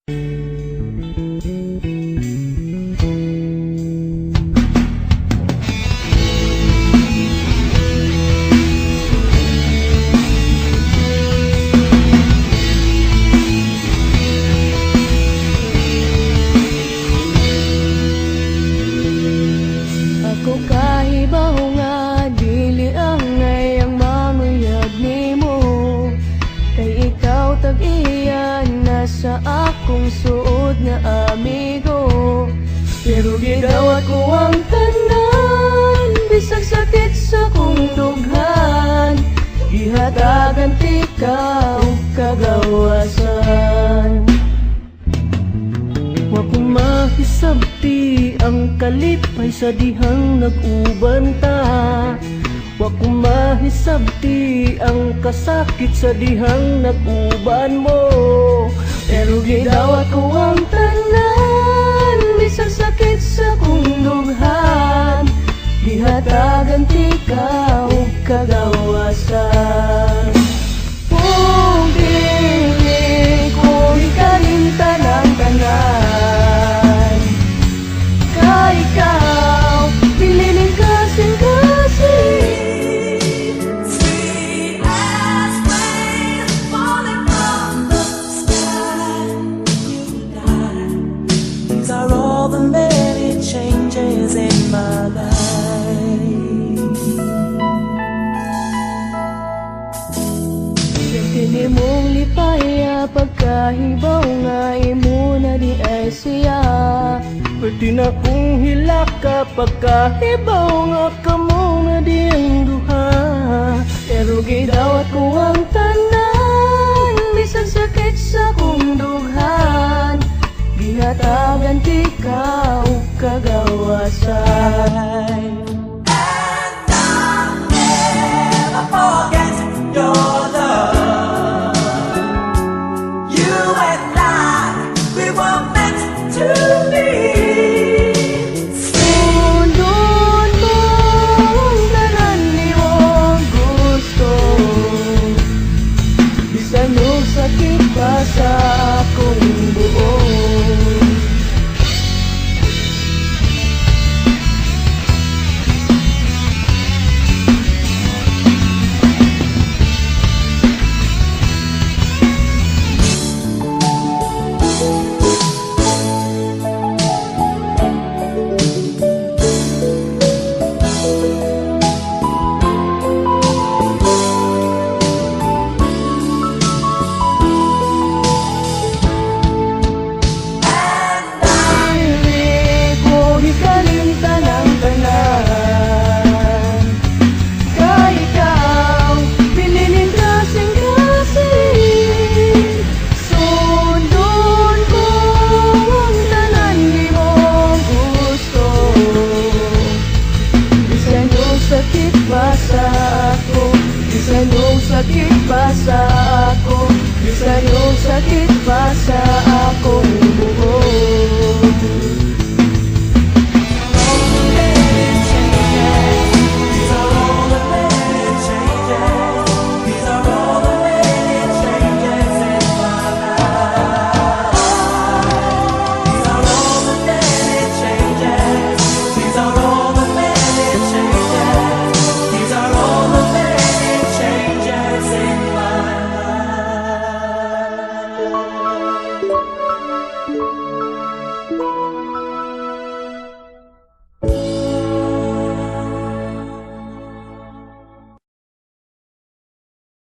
Ako kahibaw nga dili ang ngayang mamuyag nimo, kay ikaw tag-iyan na sa akong suod nga amigo. Pero gidawat ko ang tanan, bisag sakit sa kong dughan, ihatagan ti ka og kagawasan. Wa ko mahisabti ang kalipay sa dihang nag-uban ta, wa ko mahisabti ang kasakit sa dihang nag-uban mo. Pero gidawat ko ang tanan, bisag sakit sa kong dughan, ihatagan ti ka og kagawasan. Kung dili ko ikalimta ng tanan, ka ikaw pililing kasing-kasing, Sweet as rain falling from the sky. You and I, these are all the many changes in my life. Dili mong lipaya pagkahibaw nga imo na di ay siya. Pwede na kong hilaka pagkahibaw nga kamo nga di ang duha. Pero gidawat ko ang tanan, bisag sakit sa kong dughan, gihatagan ti ka og kagawasan. And I'll never forget your love. You and I, we were meant to be. Sundon mo ang tanan nimong gusto, bisan og sakit pa sa akong buong. Bisan yung sakit pa sa ako, bisan yung sakit pa sa